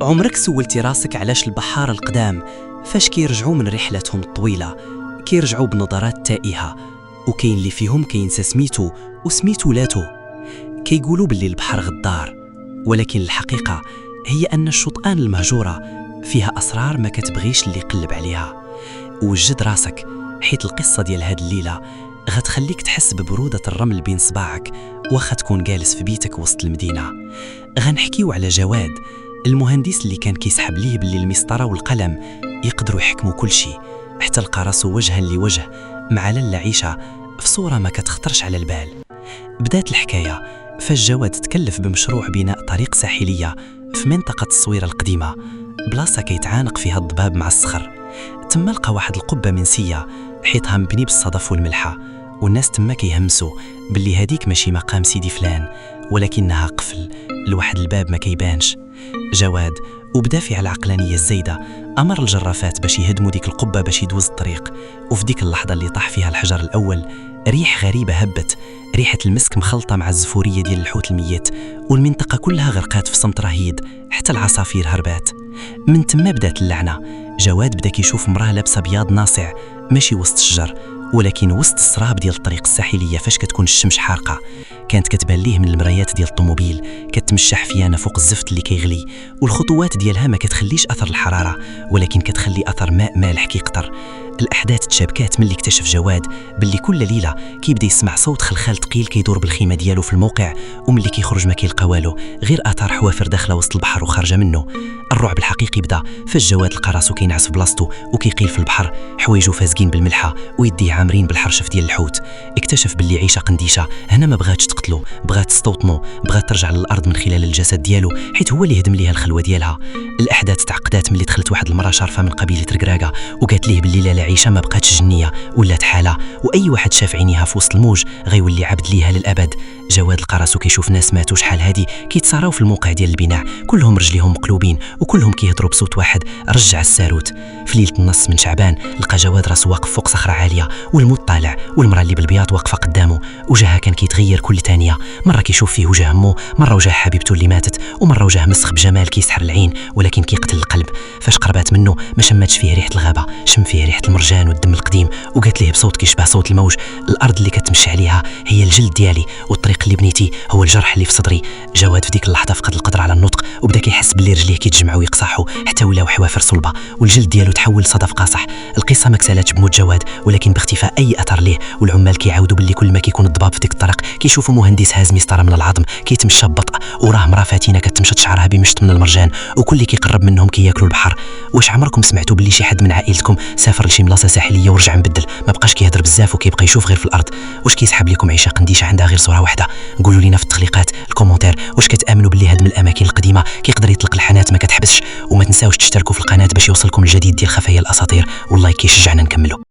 عمرك سولتي راسك علاش البحارة القدام فاش كيرجعوا من رحلتهم الطويلة كيرجعوا بنظرات تائهة، وكاين اللي فيهم كينسى سميتو وسميتو ولاتو؟ كيقولوا باللي البحر غدار، ولكن الحقيقة هي أن الشطآن المهجورة فيها أسرار ما كتبغيش اللي يقلب عليها. وجد راسك حيت القصة ديال هاد الليلة غتخليك تحس ببرودة الرمل بين صباعك واخا تكون جالس في بيتك وسط المدينة. غنحكيو على جواد، المهندس اللي كان كيسحب ليه باللي المسطرة والقلم يقدروا يحكموا كل شيء، حتى لقى راسو وجها لوجه مع لاله عيشة في صورة ما كتخطرش على البال. بدات الحكاية فاش جواد تكلف بمشروع بناء طريق ساحلية في منطقة الصويرة القديمة، بلاصة كيتعانق فيها الضباب مع الصخر. تما لقى واحد القبة منسية حيطها مبني بالصدف والملحة، والناس تما كيهمسوا باللي هديك ماشي مقام سيدي فلان ولكنها قفل لواحد الباب ما كيبانش. جواد وبدافع العقلانية الزايدة أمر الجرافات باش يهدموا ديك القبة باش يدوز الطريق. وفي ديك اللحظة اللي طاح فيها الحجر الأول ريح غريبة هبت، ريحة المسك مخلطة مع الزفورية ديال الحوت الميت، والمنطقة كلها غرقات في صمت رهيد، حتى العصافير هربات. من تما بدات اللعنة. جواد بدا كيشوف مراه لابسة بياض ناصع ماشي وسط الشجر ولكن وسط السراب ديال الطريق الساحلية فاش كتكون الشمس حارقة. كانت كتبان ليه من المرايات ديال الطوموبيل كتمشى حفيانة فوق الزفت اللي كيغلي، والخطوات ديالها ما كتخليش أثر الحرارة ولكن كتخلي أثر ماء مالح كيقطر. الأحداث تشابكات ملي اكتشف جواد باللي كل ليلة كيبدا يسمع صوت خلخال ثقيل كيدور بالخيمة ديالو في الموقع، وملي كيخرج ما كيلقى والو غير آثار حوافر داخلة وسط البحر وخارجة منه. الرعب الحقيقي بدا فاش جواد لقى راسو كينعس في بلاصتو وكيقيل في البحر، حوايجو فازقين بالملحة ويديه عامرين بالحرشف ديال الحوت. اكتشف باللي عيشة قنديشة هنا ما بغاتش تقتلو، بغات تستوطنو، بغات ترجع للأرض من خلال الجسد ديالو حيت هو اللي هدم ليها الخلوة ديالها. الأحداث تعقدات ملي دخلت واحد المرأة شارفة من قبيلة ركراكا وقالت ليه باللي لاله عيشة ما بقاتش جنية ولات حالة، وأي واحد شاف عينيها في وسط الموج غيولي عبد ليها للأبد. جواد لقى راسو كيشوف ناس ماتوا شحال هادي كيتصاراو في الموقع ديال البناء، كلهم رجليهم مقلوبين وكلهم كيهضروا بصوت واحد، رجع الساروت. في ليلة النص من شعبان لقى جواد راسو واقف فوق صخرة عالية والموت طالع، والمرأة اللي بالبياض واقفة قدامه، وجهها كان كيتغير كل ثانية، مرة كيشوف فيه وجه امه، مرة وجه حبيبته اللي ماتت، ومرة وجه مسخ بجمال كيسحر العين ولكن كيقتل القلب. فاش قربات منه ما شماتش فيه ريحة الغابة، شم فيه ريحة المرجان والدم القديم، وقالت ليه بصوت كيشبه صوت الموج: الأرض اللي كتمشي عليها هي الجلد ديالي، والطريق اللي بنيتي هو الجرح اللي في صدري. جواد في ديك اللحظة فقد القدرة على النطق وبدا كيحس باللي رجليه كيتجمعوا ويقصحوا حتى ولاو حوافر صلبة، والجلد ديالو تحول لصدف قاصح. القصة ما كسالاتش بموت جواد ولكن باختفاء أي أثر ليه، والعمال كيعاودوا باللي كل ما كيكون الضباب في ديك الطريق كيشوفوا مهندس هاز مسطرة من العظم كيتمشى ببطء، وراه مراه فاتنة كتمشط شعرها بمشط من المرجان، وكل اللي كيقرب منهم كياكلوا البحر. واش عمركم سمعتوا باللي شي حد من عائلتكم سافر لشي بلاصة ساحلية ورجع مبدل، ما بقاش كيهضر بزاف وكيبقى يشوف غير في الأرض؟ واش كيسحب لكم عيشة قنديشة عندها غير صورة واحدة؟ قولوا لينا في التعليقات الكومونتير واش كتآمنوا باللي هدم الأماكن القديمة كيقدر يطلق الحنات ما كتحبسش. وما تنساوش تشتركوا في القناة باش يوصلكم الجديد ديال خفايا الأساطير، واللايك كيشجعنا نكملوا.